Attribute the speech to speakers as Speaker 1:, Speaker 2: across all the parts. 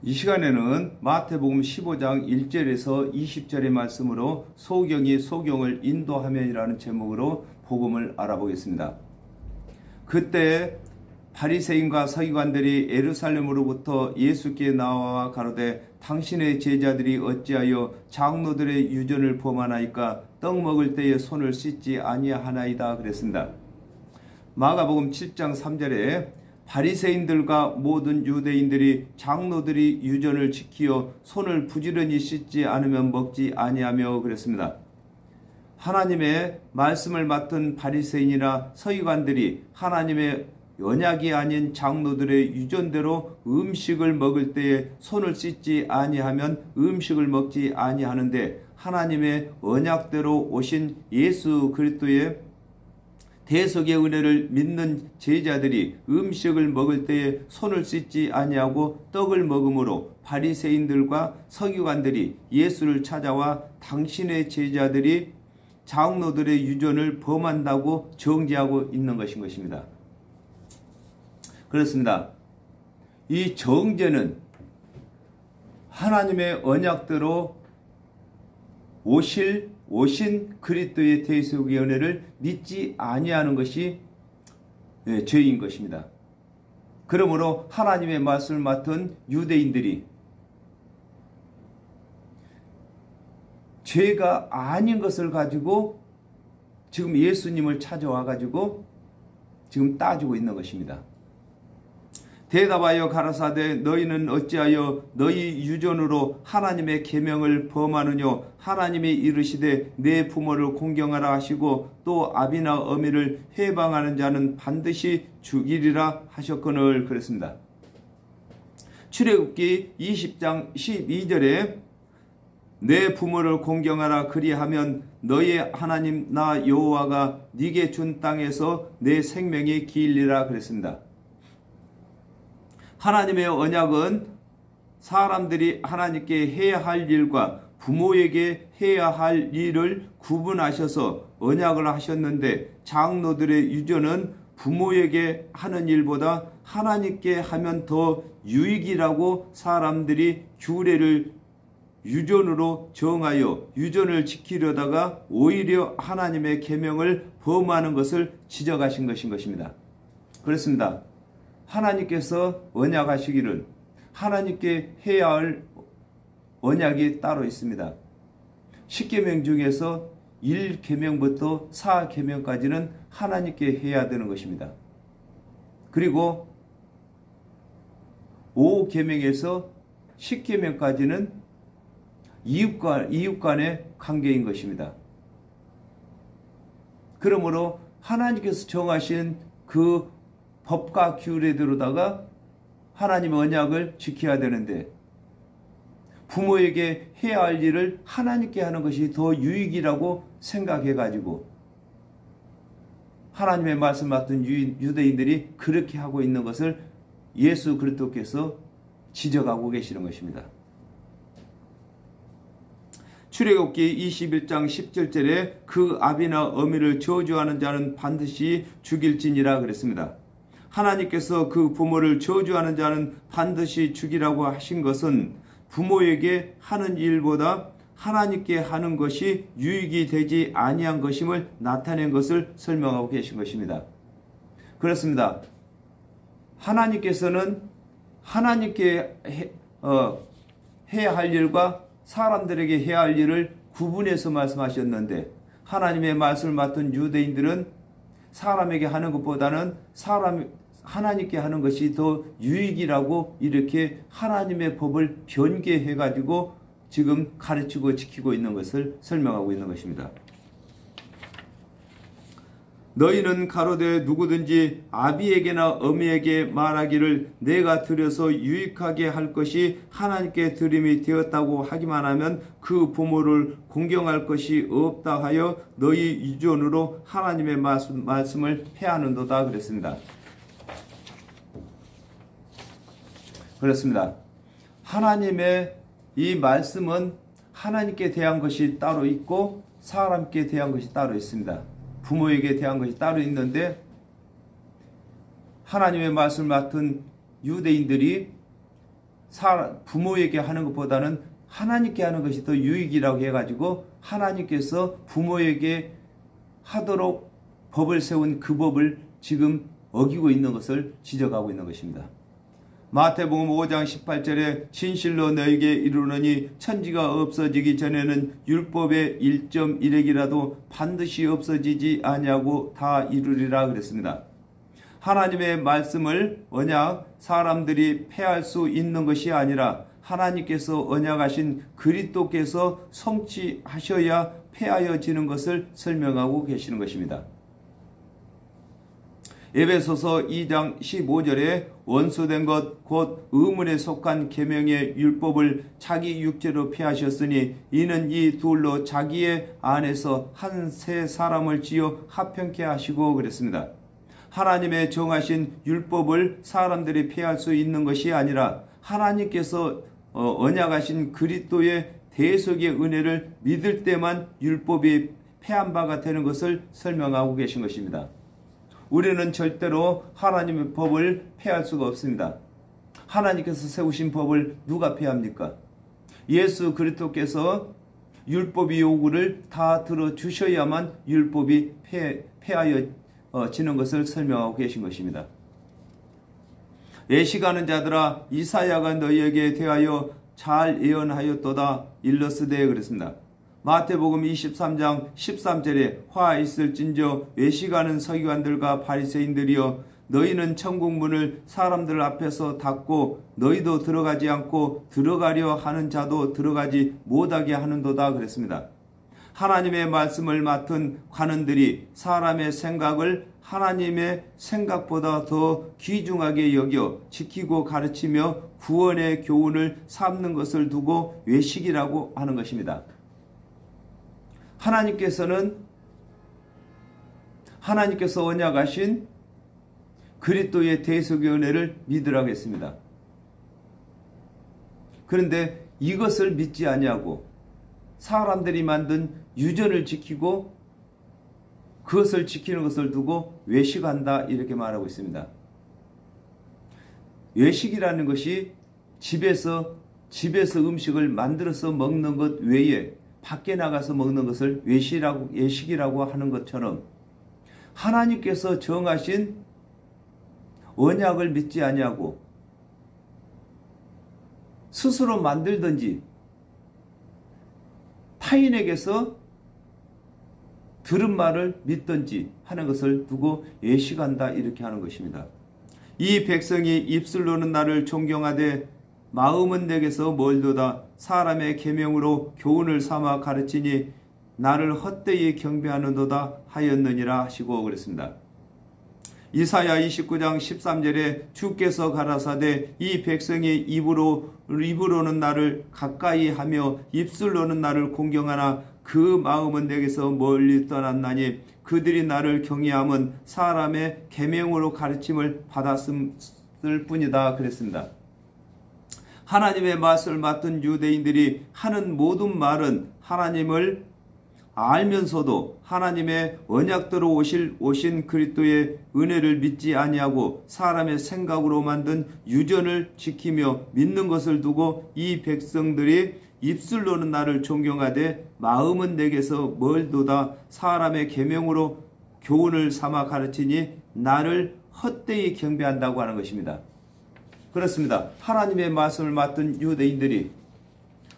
Speaker 1: 이 시간에는 마태복음 15장 1절에서 20절의 말씀으로 소경이 소경을 인도하면이라는 제목으로 복음을 알아보겠습니다. 그때 바리새인과 서기관들이 예루살렘으로부터 예수께 나와 가로되 당신의 제자들이 어찌하여 장로들의 유전을 범하나이까? 떡 먹을 때에 손을 씻지 아니하나이다 그랬습니다. 마가복음 7장 3절에 바리새인들과 모든 유대인들이 장로들이 유전을 지키어 손을 부지런히 씻지 않으면 먹지 아니하며 그랬습니다. 하나님의 말씀을 맡은 바리새인이나 서기관들이 하나님의 언약이 아닌 장로들의 유전대로 음식을 먹을 때에 손을 씻지 아니하면 음식을 먹지 아니하는데, 하나님의 언약대로 오신 예수 그리스도의 대속의 은혜를 믿는 제자들이 음식을 먹을 때에 손을 씻지 아니하고 떡을 먹음으로 바리새인들과 서기관들이 예수를 찾아와 당신의 제자들이 장로들의 유전을 범한다고 정죄하고 있는 것입니다. 그렇습니다. 이 정죄는 하나님의 언약대로 오신 그리스도의 대속의 은혜를 믿지 아니하는 것이 죄인 것입니다. 그러므로 하나님의 말씀을 맡은 유대인들이 죄가 아닌 것을 가지고 지금 예수님을 찾아와 가지고 지금 따지고 있는 것입니다. 대답하여 가라사대 너희는 어찌하여 너희 유전으로 하나님의 계명을 범하느뇨? 하나님이 이르시되 내 부모를 공경하라 하시고 또 아비나 어미를 해방하는 자는 반드시 죽이리라 하셨거늘 그랬습니다. 출애굽기 20장 12절에 내 부모를 공경하라 그리하면 너의 하나님 나 여호와가 네게 준 땅에서 내 생명이 길리라 그랬습니다. 하나님의 언약은 사람들이 하나님께 해야 할 일과 부모에게 해야 할 일을 구분하셔서 언약을 하셨는데, 장로들의 유전은 부모에게 하는 일보다 하나님께 하면 더 유익이라고 사람들이 규례를 유전으로 정하여 유전을 지키려다가 오히려 하나님의 계명을 범하는 것을 지적하신 것입니다. 그렇습니다. 하나님께서 언약하시기를 하나님께 해야 할 언약이 따로 있습니다. 10계명 중에서 1계명부터 4계명까지는 하나님께 해야 되는 것입니다. 그리고 5계명에서 10계명까지는 이웃 간의 관계인 것입니다. 그러므로 하나님께서 정하신 그 법과 규례대로다가 하나님의 언약을 지켜야 되는데, 부모에게 해야 할 일을 하나님께 하는 것이 더 유익이라고 생각해가지고 하나님의 말씀 맡은 유대인들이 그렇게 하고 있는 것을 예수 그리스도께서 지적하고 계시는 것입니다. 출애굽기 21장 17절에 그 아비나 어미를 저주하는 자는 반드시 죽일지니라 그랬습니다. 하나님께서 그 부모를 저주하는 자는 반드시 죽이라고 하신 것은 부모에게 하는 일보다 하나님께 하는 것이 유익이 되지 아니한 것임을 나타낸 것을 설명하고 계신 것입니다. 그렇습니다. 하나님께서는 하나님께 해야 할 일과 사람들에게 해야 할 일을 구분해서 말씀하셨는데, 하나님의 말씀을 맡은 유대인들은 사람에게 하는 것보다는 하나님께 하는 것이 더 유익이라고 이렇게 하나님의 법을 변개해 가지고 지금 가르치고 지키고 있는 것을 설명하고 있는 것입니다. 너희는 가로되 누구든지 아비에게나 어미에게 말하기를 내가 드려서 유익하게 할 것이 하나님께 드림이 되었다고 하기만 하면 그 부모를 공경할 것이 없다 하여 너희 유전으로 하나님의 말씀을 패하는도다 그랬습니다. 그렇습니다. 하나님의 이 말씀은 하나님께 대한 것이 따로 있고 사람께 대한 것이 따로 있습니다. 부모에게 대한 것이 따로 있는데, 하나님의 말씀을 맡은 유대인들이 부모에게 하는 것보다는 하나님께 하는 것이 더 유익이라고 해가지고 하나님께서 부모에게 하도록 법을 세운 그 법을 지금 어기고 있는 것을 지적하고 있는 것입니다. 마태복음 5장 18절에 진실로 너에게 이르노니 천지가 없어지기 전에는 율법의 1.1핵이라도 반드시 없어지지 아니하고 다 이루리라 그랬습니다. 하나님의 말씀을 언약 사람들이 폐할 수 있는 것이 아니라 하나님께서 언약하신 그리스도께서 성취하셔야 폐하여지는 것을 설명하고 계시는 것입니다. 에베소서 2장 15절에 원수된 것 곧 의문에 속한 계명의 율법을 자기 육체로 폐하셨으니 이는 이 둘로 자기의 안에서 한 새 사람을 지어 합평케 하시고 그랬습니다. 하나님의 정하신 율법을 사람들이 폐할 수 있는 것이 아니라 하나님께서 언약하신 그리스도의 대속의 은혜를 믿을 때만 율법이 폐한 바가 되는 것을 설명하고 계신 것입니다. 우리는 절대로 하나님의 법을 폐할 수가 없습니다. 하나님께서 세우신 법을 누가 폐합니까? 예수 그리스도께서 율법의 요구를 다 들어주셔야만 율법이 폐하여지는 것을 설명하고 계신 것입니다. 예시가는 자들아 이사야가 너희에게 대하여 잘 예언하였도다 일러스되 그랬습니다. 마태복음 23장 13절에 화 있을진저 외식하는 서기관들과 바리새인들이여 너희는 천국문을 사람들 앞에서 닫고 너희도 들어가지 않고 들어가려 하는 자도 들어가지 못하게 하는도다 그랬습니다. 하나님의 말씀을 맡은 관원들이 사람의 생각을 하나님의 생각보다 더 귀중하게 여겨 지키고 가르치며 구원의 교훈을 삼는 것을 두고 외식이라고 하는 것입니다. 하나님께서 언약하신 그리스도의 대속의 은혜를 믿으라고 했습니다. 그런데 이것을 믿지 아니하고 사람들이 만든 유전을 지키고 그것을 지키는 것을 두고 외식한다 이렇게 말하고 있습니다. 외식이라는 것이 집에서 음식을 만들어서 먹는 것 외에 밖에 나가서 먹는 것을 외식이라고 하는 것처럼 하나님께서 정하신 언약을 믿지 아니하고 스스로 만들든지 타인에게서 들은 말을 믿든지 하는 것을 두고 외식한다 이렇게 하는 것입니다. 이 백성이 입술로는 나를 존경하되 마음은 내게서 멀도다. 사람의 계명으로 교훈을 삼아 가르치니 나를 헛되이 경배하는도다 하였느니라 하시고 그랬습니다. 이사야 29장 13절에 주께서 가라사대 이 백성이 입으로는 나를 가까이 하며 입술로는 나를 공경하나 그 마음은 내게서 멀리 떠났나니 그들이 나를 경외함은 사람의 계명으로 가르침을 받았을 뿐이다 그랬습니다. 하나님의 말씀을 맡은 유대인들이 하는 모든 말은 하나님을 알면서도 하나님의 언약대로 오신 그리스도의 은혜를 믿지 아니하고 사람의 생각으로 만든 유전을 지키며 믿는 것을 두고 이 백성들이 입술로는 나를 존경하되 마음은 내게서 멀도다. 사람의 계명으로 교훈을 삼아 가르치니 나를 헛되이 경배한다고 하는 것입니다. 그렇습니다. 하나님의 말씀을 맡은 유대인들이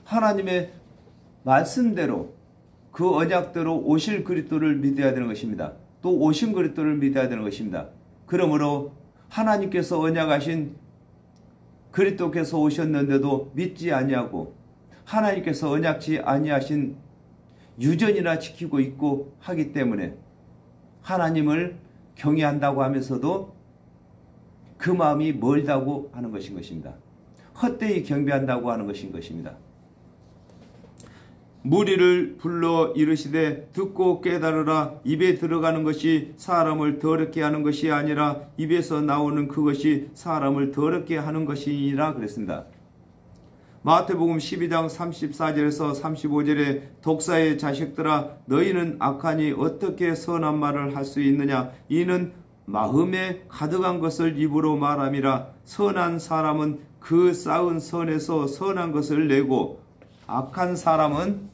Speaker 1: 하나님의 말씀대로 그 언약대로 오실 그리스도를 믿어야 되는 것입니다. 또 오신 그리스도를 믿어야 되는 것입니다. 그러므로 하나님께서 언약하신 그리스도께서 오셨는데도 믿지 아니하고 하나님께서 언약지 아니하신 유전이나 지키고 있고 하기 때문에 하나님을 경외한다고 하면서도 그 마음이 멀다고 하는 것인 것입니다. 헛되이 경배한다고 하는 것인 것입니다. 무리를 불러 이르시되 듣고 깨달으라. 입에 들어가는 것이 사람을 더럽게 하는 것이 아니라 입에서 나오는 그것이 사람을 더럽게 하는 것이니라 그랬습니다. 마태복음 12장 34절에서 35절에 독사의 자식들아 너희는 악하니 어떻게 선한 말을 할 수 있느냐. 이는 마음에 가득한 것을 입으로 말함이라. 선한 사람은 그 쌓은 선에서 선한 것을 내고 악한 사람은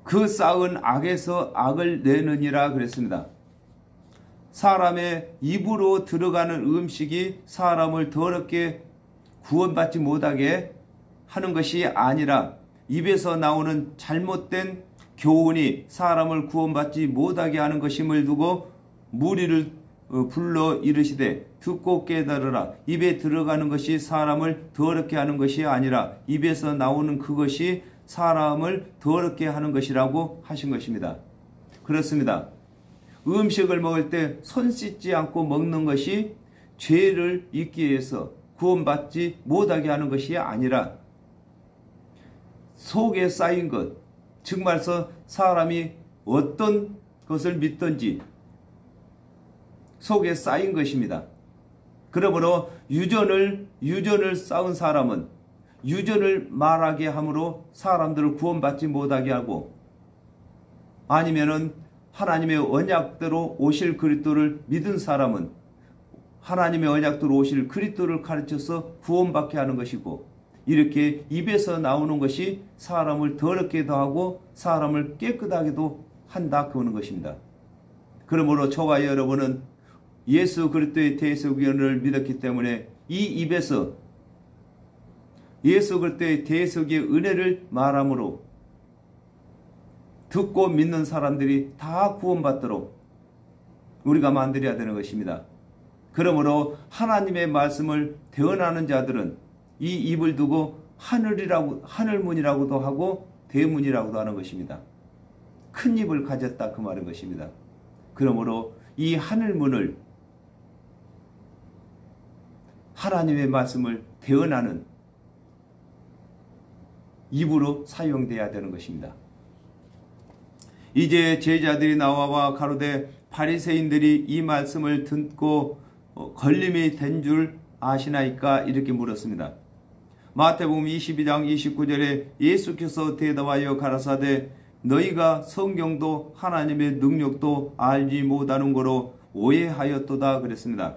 Speaker 1: 그 쌓은 악에서 악을 내느니라 그랬습니다. 사람의 입으로 들어가는 음식이 사람을 더럽게 구원받지 못하게 하는 것이 아니라 입에서 나오는 잘못된 교훈이 사람을 구원받지 못하게 하는 것임을 두고 무리를 불러 이르시되 듣고 깨달으라. 입에 들어가는 것이 사람을 더럽게 하는 것이 아니라 입에서 나오는 그것이 사람을 더럽게 하는 것이라고 하신 것입니다. 그렇습니다. 음식을 먹을 때 손 씻지 않고 먹는 것이 죄를 잊기 위해서 구원받지 못하게 하는 것이 아니라 속에 쌓인 것, 즉 말해서 사람이 어떤 것을 믿든지 속에 쌓인 것입니다. 그러므로 유전을 쌓은 사람은 유전을 말하게 함으로 사람들을 구원받지 못하게 하고, 아니면은 하나님의 언약대로 오실 그리스도를 믿은 사람은 하나님의 언약대로 오실 그리스도를 가르쳐서 구원받게 하는 것이고, 이렇게 입에서 나오는 것이 사람을 더럽게도 하고 사람을 깨끗하게도 한다 그러는 것입니다. 그러므로 저와 여러분은 예수 그리스도의 대속연을 믿었기 때문에 이 입에서 예수 그리스도의 대속의 은혜를 말함으로 듣고 믿는 사람들이 다 구원받도록 우리가 만들어야 되는 것입니다. 그러므로 하나님의 말씀을 대언하는 자들은 이 입을 두고 하늘문이라고도 하고 대문이라고도 하는 것입니다. 큰 입을 가졌다 그 말인 것입니다. 그러므로 이 하늘문을 하나님의 말씀을 대언하는 입으로 사용돼야 되는 것입니다. 이제 제자들이 나와 가로되 바리새인들이 이 말씀을 듣고 걸림이 된 줄 아시나이까 이렇게 물었습니다. 마태복음 22장 29절에 예수께서 대답하여 가라사대 너희가 성경도 하나님의 능력도 알지 못하는 거로 오해하였도다 그랬습니다.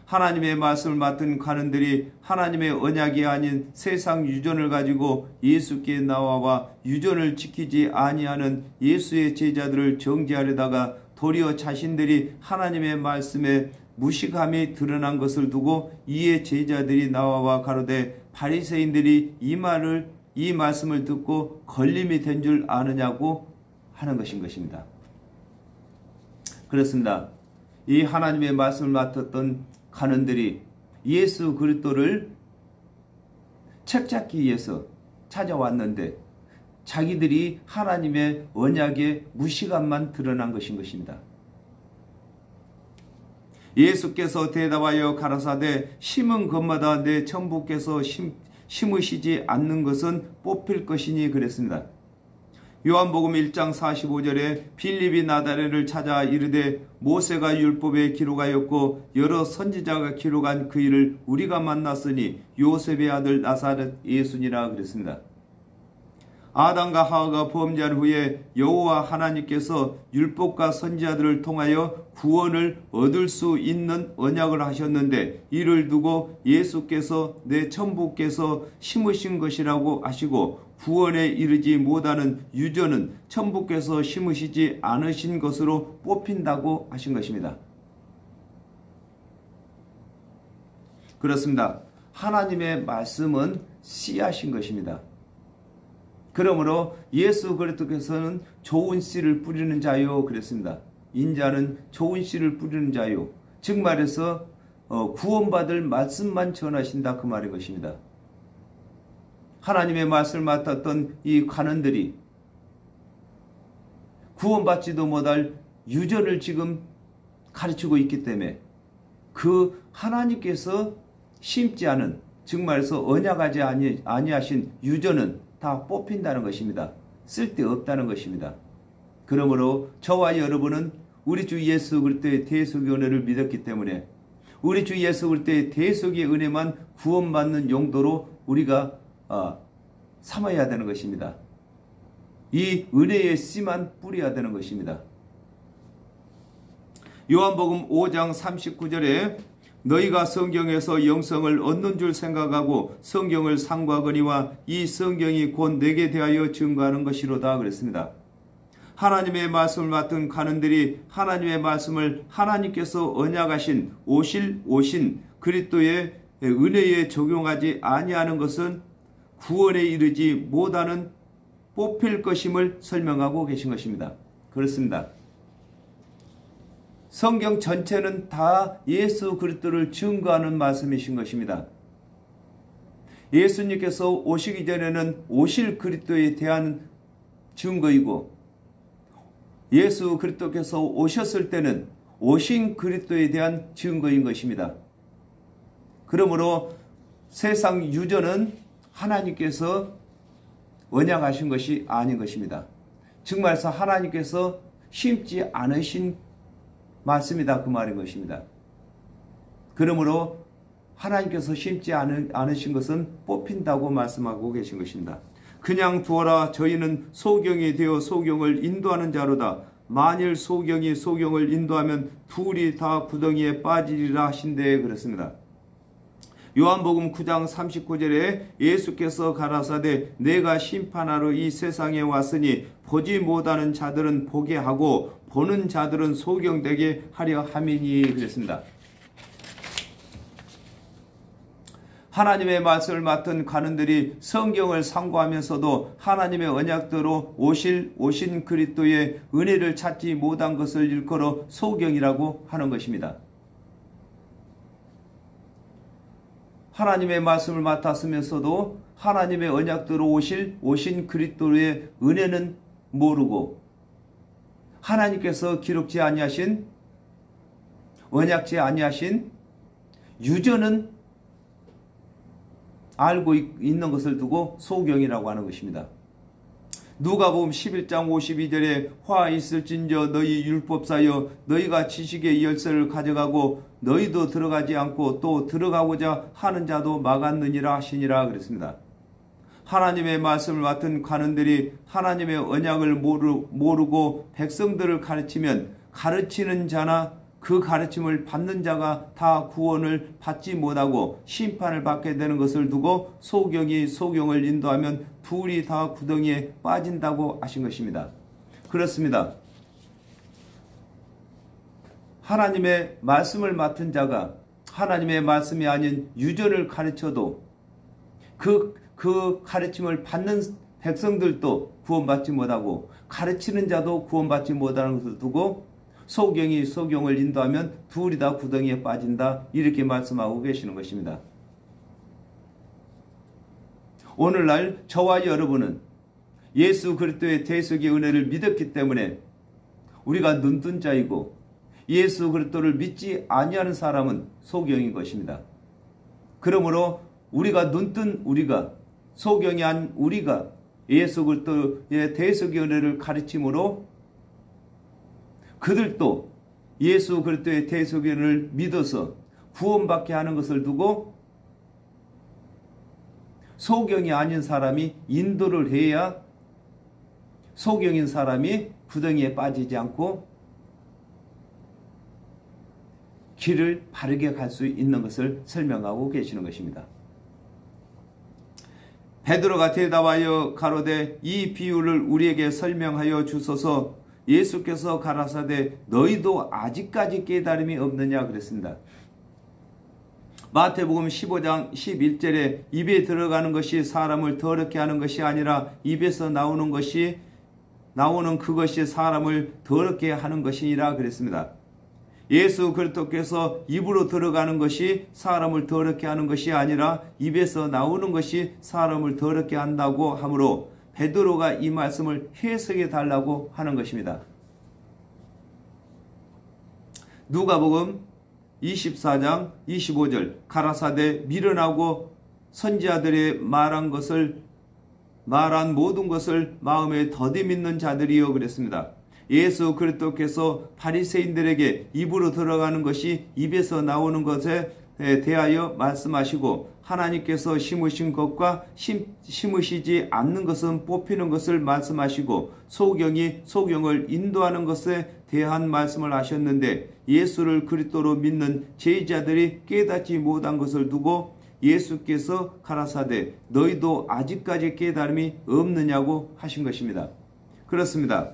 Speaker 1: 하나님의 말씀을 맡은 관원들이 하나님의 언약이 아닌 세상 유전을 가지고 예수께 나와와 유전을 지키지 아니하는 예수의 제자들을 정죄하려다가 도리어 자신들이 하나님의 말씀에 무식함이 드러난 것을 두고 이에 제자들이 나와와 가로되 바리새인들이 이 말씀을 듣고 걸림이 된 줄 아느냐고 하는 것입니다. 그렇습니다. 이 하나님의 말씀을 맡았던 관원들이 예수 그리스도를 책잡기 위해서 찾아왔는데 자기들이 하나님의 언약의 무시감만 드러난 것입니다. 예수께서 대답하여 가라사대 심은 것마다 내 천부께서 심으시지 않는 것은 뽑힐 것이니 그랬습니다. 요한복음 1장 45절에 빌립이 나다레를 찾아 이르되 모세가 율법에 기록하였고 여러 선지자가 기록한 그 일을 우리가 만났으니 요셉의 아들 나사렛 예수니라 그랬습니다. 아담과 하와가 범죄한 후에 여호와 하나님께서 율법과 선지자들을 통하여 구원을 얻을 수 있는 언약을 하셨는데 이를 두고 예수께서 내 천부께서 심으신 것이라고 하시고 구원에 이르지 못하는 유전은 천부께서 심으시지 않으신 것으로 뽑힌다고 하신 것입니다. 그렇습니다. 하나님의 말씀은 씨앗인 것입니다. 그러므로 예수 그리스도께서는 좋은 씨를 뿌리는 자요 그랬습니다. 인자는 좋은 씨를 뿌리는 자요. 즉 말해서 구원받을 말씀만 전하신다 그 말인 것입니다. 하나님의 말씀을 맡았던 이 관원들이 구원받지도 못할 유전을 지금 가르치고 있기 때문에 그 하나님께서 심지 않은 즉 말해서 언약하지 아니하신 유전은 다 뽑힌다는 것입니다. 쓸데없다는 것입니다. 그러므로 저와 여러분은 우리 주 예수 그리스도의 대속의 은혜를 믿었기 때문에 우리 주 예수 그리스도의 대속의 은혜만 구원받는 용도로 우리가 삼아야 되는 것입니다. 이 은혜의 씨만 뿌려야 되는 것입니다. 요한복음 5장 39절에 너희가 성경에서 영성을 얻는 줄 생각하고 성경을 상고하거니와 이 성경이 곧 내게 대하여 증거하는 것이로다 그랬습니다. 하나님의 말씀을 맡은 간원들이 하나님의 말씀을 하나님께서 언약하신 오신 그리스도의 은혜에 적용하지 아니하는 것은 구원에 이르지 못하는 뽑힐 것임을 설명하고 계신 것입니다. 그렇습니다. 성경 전체는 다 예수 그리스도를 증거하는 말씀이신 것입니다. 예수님께서 오시기 전에는 오실 그리스도에 대한 증거이고 예수 그리스도께서 오셨을 때는 오신 그리스도에 대한 증거인 것입니다. 그러므로 세상 유전은 하나님께서 언약하신 것이 아닌 것입니다. 정말서 하나님께서 심지 않으신 말씀이다 그 말인 것입니다. 그러므로 하나님께서 심지 않으신 것은 뽑힌다고 말씀하고 계신 것입니다. 그냥 두어라 저희는 소경이 되어 소경을 인도하는 자로다. 만일 소경이 소경을 인도하면 둘이 다 구덩이에 빠지리라 하신대 그랬습니다. 요한복음 9장 39절에 예수께서 가라사대 내가 심판하러 이 세상에 왔으니 보지 못하는 자들은 보게 하고 보는 자들은 소경되게 하려 함이니 그랬습니다. 하나님의 말씀을 맡은 간원들이 성경을 상고하면서도 하나님의 언약대로 오신 그리스도의 은혜를 찾지 못한 것을 일컬어 소경이라고 하는 것입니다. 하나님의 말씀을 맡았으면서도 하나님의 언약대로 오신 그리스도의 은혜는 모르고 하나님께서 기록지 아니하신 언약지 아니하신 유전은 알고 있는 것을 두고 소경이라고 하는 것입니다. 누가복음 11장 52절에 화 있을진저 너희 율법사여 너희가 지식의 열쇠를 가져가고 너희도 들어가지 않고 또 들어가고자 하는 자도 막았느니라 하시니라 그랬습니다. 하나님의 말씀을 맡은 간원들이 하나님의 언약을 모르고 백성들을 가르치면 가르치는 자나 그 가르침을 받는 자가 다 구원을 받지 못하고 심판을 받게 되는 것을 두고 소경이 소경을 인도하면 둘이 다 구덩이에 빠진다고 하신 것입니다. 그렇습니다. 하나님의 말씀을 맡은 자가 하나님의 말씀이 아닌 유전을 가르쳐도 그 가르침을 받는 백성들도 구원받지 못하고 가르치는 자도 구원받지 못하는 것을 두고 소경이 소경을 인도하면 둘이 다 구덩이에 빠진다 이렇게 말씀하고 계시는 것입니다. 오늘날 저와 여러분은 예수 그리스도의 대속의 은혜를 믿었기 때문에 우리가 눈뜬 자이고 예수 그리스도를 믿지 아니하는 사람은 소경인 것입니다. 그러므로 우리가 눈뜬 우리가 소경이 아닌 우리가 예수 그리스도의 대속의 은혜를 가르침으로 그들도 예수 그리스도의 대속의 은혜를 믿어서 구원받게 하는 것을 두고 소경이 아닌 사람이 인도를 해야 소경인 사람이 구덩이에 빠지지 않고 길을 바르게 갈 수 있는 것을 설명하고 계시는 것입니다. 베드로가 대답하여 가로되 이 비유를 우리에게 설명하여 주소서. 예수께서 가라사대 너희도 아직까지 깨달음이 없느냐 그랬습니다. 마태복음 15장 11절에 입에 들어가는 것이 사람을 더럽게 하는 것이 아니라 입에서 나오는 그것이 사람을 더럽게 하는 것이니라 그랬습니다. 예수 그리스도께서 입으로 들어가는 것이 사람을 더럽게 하는 것이 아니라 입에서 나오는 것이 사람을 더럽게 한다고 하므로 베드로가 이 말씀을 해석해 달라고 하는 것입니다. 누가복음 24장 25절 가라사대 미련하고 선지자들의 말한 모든 것을 마음에 더디 믿는 자들이여 그랬습니다. 예수 그리스도께서 바리새인들에게 입으로 들어가는 것이 입에서 나오는 것에 대하여 말씀하시고 하나님께서 심으신 것과 심으시지 않는 것은 뽑히는 것을 말씀하시고 소경이 소경을 인도하는 것에 대한 말씀을 하셨는데 예수를 그리스도로 믿는 제자들이 깨닫지 못한 것을 두고 예수께서 가라사대 너희도 아직까지 깨달음이 없느냐고 하신 것입니다. 그렇습니다.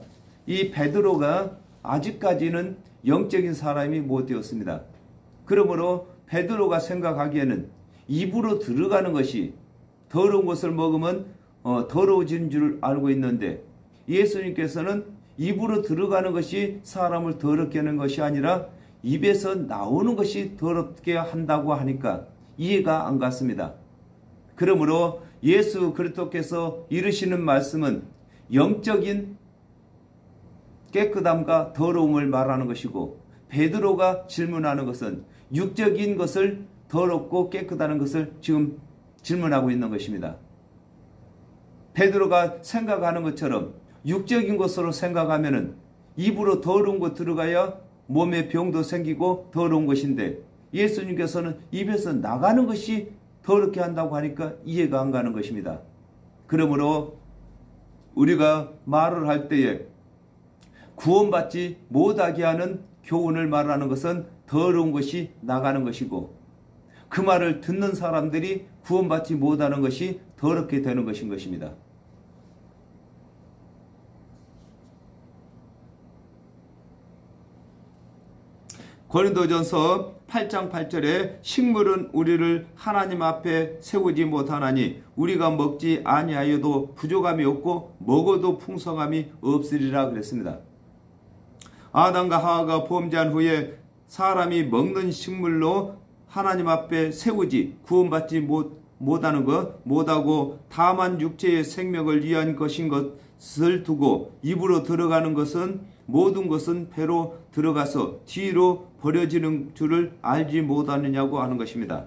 Speaker 1: 이 베드로가 아직까지는 영적인 사람이 못 되었습니다. 그러므로 베드로가 생각하기에는 입으로 들어가는 것이 더러운 것을 먹으면 더러워지는 줄 알고 있는데 예수님께서는 입으로 들어가는 것이 사람을 더럽게 하는 것이 아니라 입에서 나오는 것이 더럽게 한다고 하니까 이해가 안 갔습니다. 그러므로 예수 그리스도께서 이르시는 말씀은 영적인 깨끗함과 더러움을 말하는 것이고 베드로가 질문하는 것은 육적인 것을 더럽고 깨끗하는 것을 지금 질문하고 있는 것입니다. 베드로가 생각하는 것처럼 육적인 것으로 생각하면은 입으로 더러운 것 들어가야 몸에 병도 생기고 더러운 것인데 예수님께서는 입에서 나가는 것이 더럽게 한다고 하니까 이해가 안 가는 것입니다. 그러므로 우리가 말을 할 때에 구원받지 못하게 하는 교훈을 말하는 것은 더러운 것이 나가는 것이고 그 말을 듣는 사람들이 구원받지 못하는 것이 더럽게 되는 것인 것입니다. 고린도전서 8장 8절에 식물은 우리를 하나님 앞에 세우지 못하나니 우리가 먹지 아니하여도 부족함이 없고 먹어도 풍성함이 없으리라 그랬습니다. 아담과 하와가 범죄한 후에 사람이 먹는 식물로 하나님 앞에 세우지 구원받지 못하는 것 못하고 다만 육체의 생명을 위한 것인 것을 두고 입으로 들어가는 것은 모든 것은 배로 들어가서 뒤로 버려지는 줄을 알지 못하느냐고 하는 것입니다.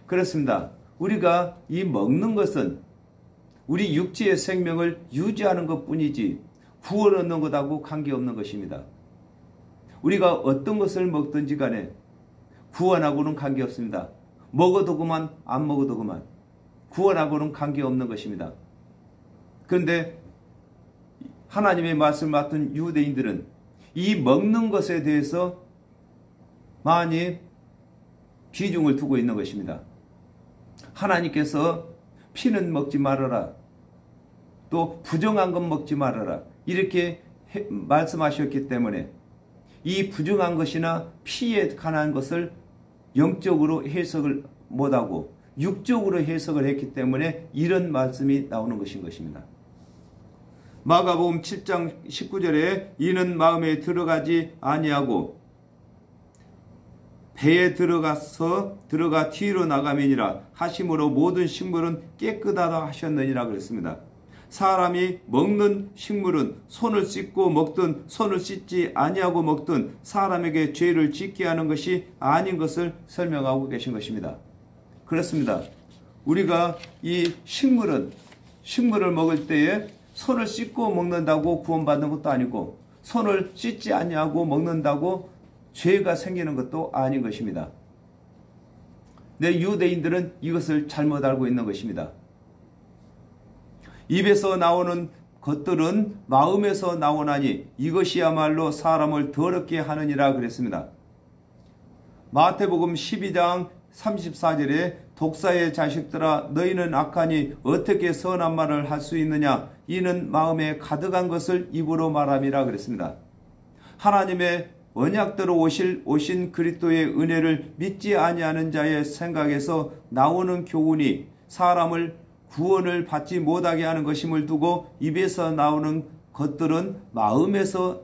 Speaker 1: 그렇습니다. 우리가 이 먹는 것은 우리 육체의 생명을 유지하는 것뿐이지 구원 얻는 것하고 관계없는 것입니다. 우리가 어떤 것을 먹든지 간에 구원하고는 관계없습니다. 먹어도 그만 안 먹어도 그만 구원하고는 관계없는 것입니다. 그런데 하나님의 말씀을 맡은 유대인들은 이 먹는 것에 대해서 많이 비중을 두고 있는 것입니다. 하나님께서 피는 먹지 말아라. 또 부정한 것 먹지 말아라. 이렇게 말씀하셨기 때문에 이 부정한 것이나 피에 관한 것을 영적으로 해석을 못하고 육적으로 해석을 했기 때문에 이런 말씀이 나오는 것인 것입니다. 마가복음 7장 19절에 이는 마음에 들어가지 아니하고 배에 들어가 뒤로 나가면이라 하심으로 모든 식물은 깨끗하다 하셨느니라 그랬습니다. 사람이 먹는 식물은 손을 씻고 먹든 손을 씻지 아니하고 먹든 사람에게 죄를 짓게 하는 것이 아닌 것을 설명하고 계신 것입니다. 그렇습니다. 우리가 이 식물을 먹을 때에 손을 씻고 먹는다고 구원받는 것도 아니고 손을 씻지 아니하고 먹는다고 죄가 생기는 것도 아닌 것입니다. 내 유대인들은 이것을 잘못 알고 있는 것입니다. 입에서 나오는 것들은 마음에서 나오나니 이것이야말로 사람을 더럽게 하느니라 그랬습니다. 마태복음 12장 34절에 독사의 자식들아 너희는 악하니 어떻게 선한 말을 할 수 있느냐 이는 마음에 가득한 것을 입으로 말함이라 그랬습니다. 하나님의 언약대로 오신 그리스도의 은혜를 믿지 아니하는 자의 생각에서 나오는 교훈이 사람을 구원을 받지 못하게 하는 것임을 두고 입에서 나오는 것들은 마음에서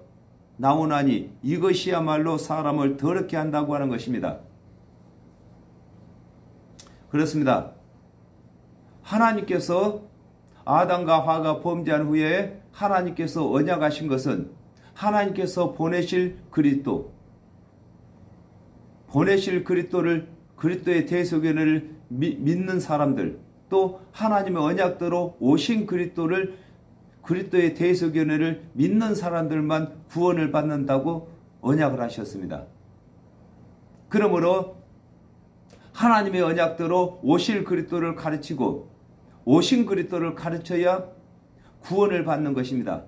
Speaker 1: 나오나니 이것이야말로 사람을 더럽게 한다고 하는 것입니다. 그렇습니다. 하나님께서 아담과 하와가 범죄한 후에 하나님께서 언약하신 것은 하나님께서 보내실 그리스도를 그리스도의 대속연을 믿는 사람들 또 하나님의 언약대로 오신 그리스도의 대속연회를 믿는 사람들만 구원을 받는다고 언약을 하셨습니다. 그러므로 하나님의 언약대로 오실 그리스도를 가르치고 오신 그리스도를 가르쳐야 구원을 받는 것입니다.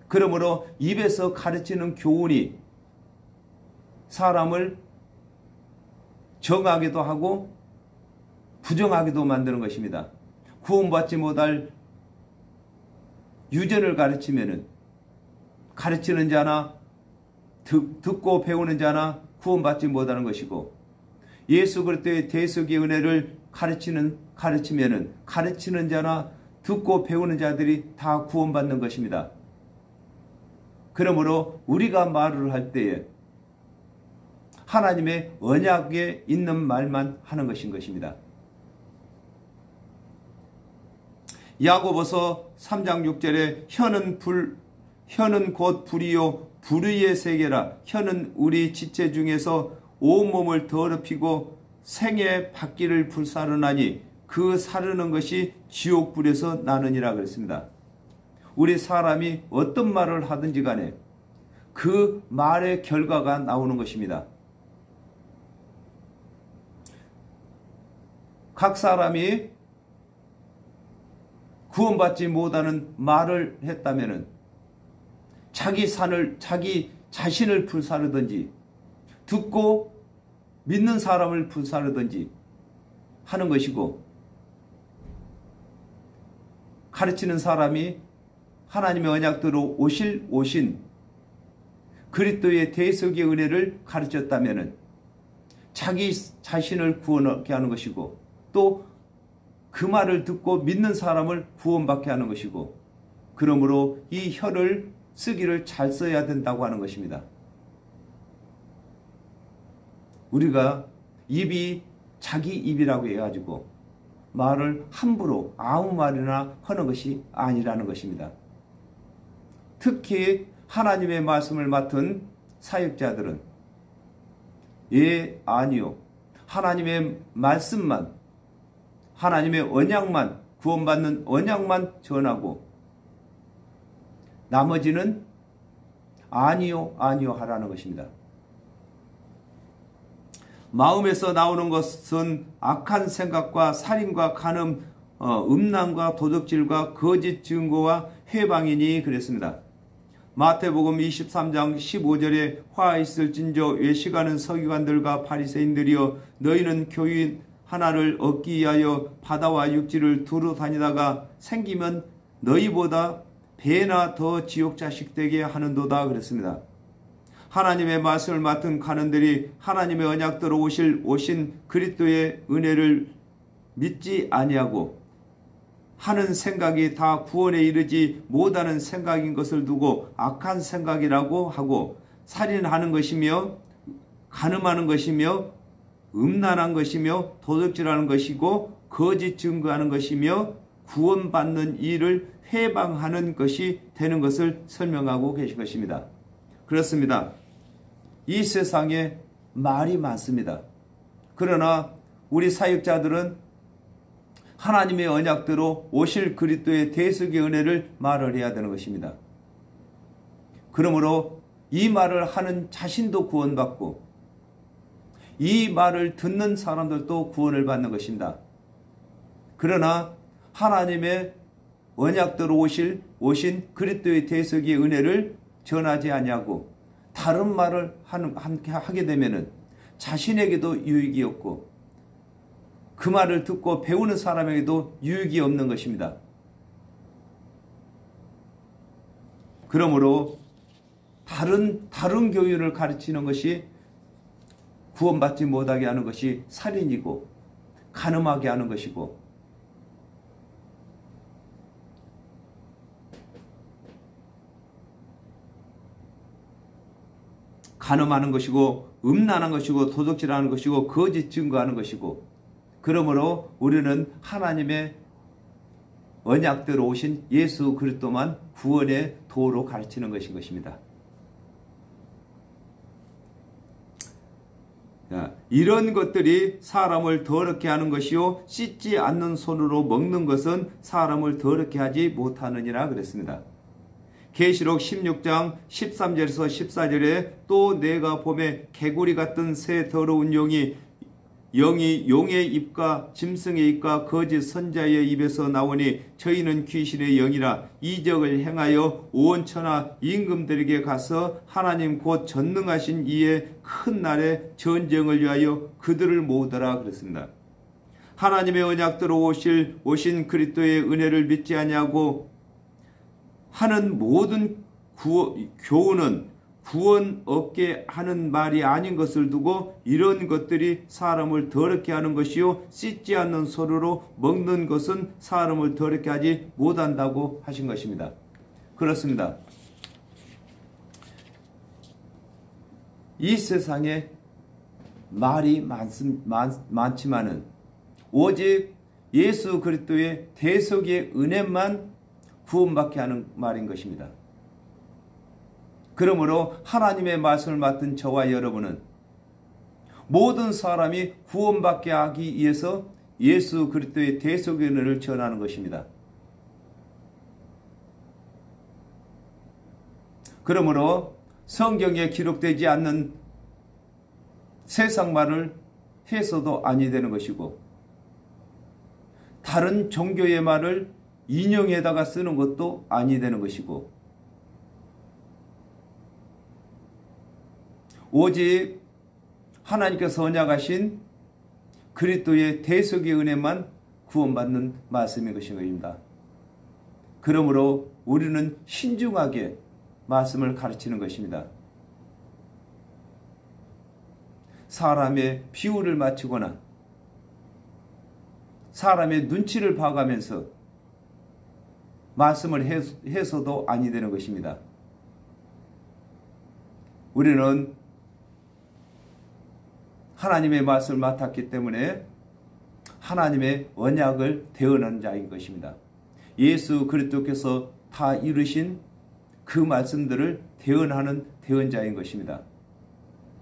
Speaker 1: 그러므로 입에서 가르치는 교훈이 사람을 정하기도 하고 부정하기도 만드는 것입니다. 구원받지 못할 유전을 가르치는 자나 듣고 배우는 자나 구원받지 못하는 것이고, 예수 그리스도의 대속의 은혜를 가르치면은 가르치는 자나 듣고 배우는 자들이 다 구원받는 것입니다. 그러므로 우리가 말을 할 때에 하나님의 언약에 있는 말만 하는 것인 것입니다. 야고보서 3장 6절에 혀는 곧 불이요 불의의 세계라. 혀는 우리 지체 중에서 온몸을 더럽히고 생의 바퀴를 불사르나니 그 사르는 것이 지옥불에서 나느니라 그랬습니다. 우리 사람이 어떤 말을 하든지 간에 그 말의 결과가 나오는 것입니다. 각 사람이 구원받지 못하는 말을 했다면 자기 자신을 불사르든지 듣고 믿는 사람을 불사르든지 하는 것이고, 가르치는 사람이 하나님의 언약대로 오신 그리스도의 대속의 은혜를 가르쳤다면 자기 자신을 구원하게 하는 것이고, 또 그 말을 듣고 믿는 사람을 구원받게 하는 것이고, 그러므로 이 혀를 쓰기를 잘 써야 된다고 하는 것입니다. 우리가 입이 자기 입이라고 해가지고 말을 함부로 아무 말이나 하는 것이 아니라는 것입니다. 특히 하나님의 말씀을 맡은 사역자들은 예, 아니요, 하나님의 말씀만, 하나님의 언약만, 구원받는 언약만 전하고 나머지는 아니요, 아니요 하라는 것입니다. 마음에서 나오는 것은 악한 생각과 살인과 간음, 음란과 도적질과 거짓 증거와 회방이니 그랬습니다. 마태복음 23장 15절에 화 있을진저 외식하는 서기관들과 바리새인들이여, 너희는 교인 하나를 얻기 위하여 바다와 육지를 두루 다니다가 생기면 너희보다 배나 더 지옥 자식 되게 하는도다 그랬습니다. 하나님의 말씀을 맡은 간원들이 하나님의 언약대로 오신 그리스도의 은혜를 믿지 아니하고 하는 생각이 다 구원에 이르지 못하는 생각인 것을 두고 악한 생각이라고 하고, 살인하는 것이며 간음하는 것이며 음란한 것이며 도둑질하는 것이고 거짓 증거하는 것이며 구원받는 일을 회방하는 것이 되는 것을 설명하고 계신 것입니다. 그렇습니다. 이 세상에 말이 많습니다. 그러나 우리 사역자들은 하나님의 언약대로 오실 그리스도의 대속의 은혜를 말을 해야 되는 것입니다. 그러므로 이 말을 하는 자신도 구원받고 이 말을 듣는 사람들도 구원을 받는 것입니다. 그러나 하나님의 언약대로 오신 그리스도의 대속의 은혜를 전하지 아니하고 다른 말을 하게 되면 자신에게도 유익이 없고 그 말을 듣고 배우는 사람에게도 유익이 없는 것입니다. 그러므로 다른 교훈을 가르치는 것이 구원받지 못하게 하는 것이 살인이고 간음하게 하는 것이고, 간음하는 것이고 음란한 것이고 도둑질하는 것이고 거짓 증거하는 것이고, 그러므로 우리는 하나님의 언약대로 오신 예수 그리스도만 구원의 도로 가르치는 것인 것입니다. 이런 것들이 사람을 더럽게 하는 것이요 씻지 않는 손으로 먹는 것은 사람을 더럽게 하지 못하느니라 그랬습니다. 계시록 16장 13절에서 14절에 또 내가 봄에 개구리 같은 새 더러운 용이 영이 용의 입과 짐승의 입과 거짓 선자의 입에서 나오니 저희는 귀신의 영이라 이적을 행하여 온 천하 임금들에게 가서 하나님 곧 전능하신 이의 큰 날에 전쟁을 위하여 그들을 모으더라 그랬습니다. 하나님의 언약대로 오신 그리스도의 은혜를 믿지 아니하고 하는 모든 교훈은 구원 없게 하는 말이 아닌 것을 두고 이런 것들이 사람을 더럽게 하는 것이요 씻지 않는 소리로 먹는 것은 사람을 더럽게 하지 못한다고 하신 것입니다. 그렇습니다. 이 세상에 말이 많지만은 오직 예수 그리스도의 대속의 은혜만 구원받게 하는 말인 것입니다. 그러므로 하나님의 말씀을 맡은 저와 여러분은 모든 사람이 구원받게 하기 위해서 예수 그리스도의 대속의 은혜를 전하는 것입니다. 그러므로 성경에 기록되지 않는 세상 말을 해서도 아니 되는 것이고 다른 종교의 말을 인용에다가 쓰는 것도 아니 되는 것이고 오직 하나님께서 언약하신 그리스도의 대속의 은혜만 구원받는 말씀인 것입니다. 그러므로 우리는 신중하게 말씀을 가르치는 것입니다. 사람의 비유를 맞추거나 사람의 눈치를 봐가면서 말씀을 해서도 아니 되는 것입니다. 우리는 하나님의 말씀을 맡았기 때문에 하나님의 언약을 대언하는 자인 것입니다. 예수 그리스도께서 다 이루신 그 말씀들을 대언하는 대언자인 것입니다.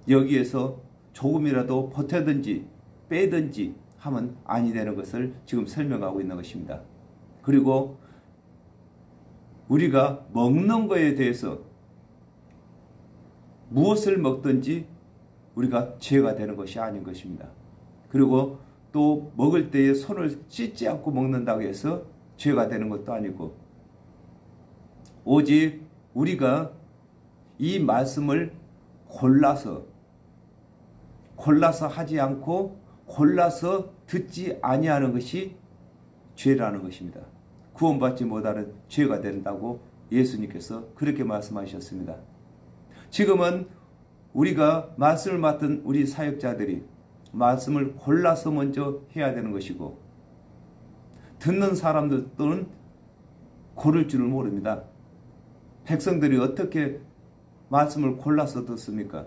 Speaker 1: 여기에서 조금이라도 보태든지 빼든지 하면 아니 되는 것을 지금 설명하고 있는 것입니다. 그리고 우리가 먹는 것에 대해서 무엇을 먹든지 우리가 죄가 되는 것이 아닌 것입니다. 그리고 또 먹을 때에 손을 씻지 않고 먹는다고 해서 죄가 되는 것도 아니고 오직 우리가 이 말씀을 골라서 하지 않고 골라서 듣지 아니하는 것이 죄라는 것입니다. 구원받지 못하는 죄가 된다고 예수님께서 그렇게 말씀하셨습니다. 지금은 우리가 말씀을 맡은 우리 사역자들이 말씀을 골라서 먼저 해야 되는 것이고 듣는 사람들은 고를 줄을 모릅니다. 백성들이 어떻게 말씀을 골라서 듣습니까?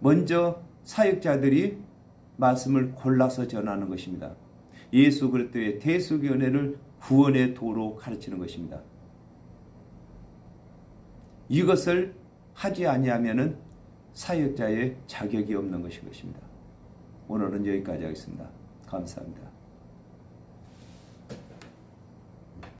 Speaker 1: 먼저 사역자들이 말씀을 골라서 전하는 것입니다. 예수 그리스도의 대속의 은혜를 구원의 도로 가르치는 것입니다. 이것을 하지 아니하면은 사역자의 자격이 없는 것입니다. 오늘은 여기까지 하겠습니다. 감사합니다.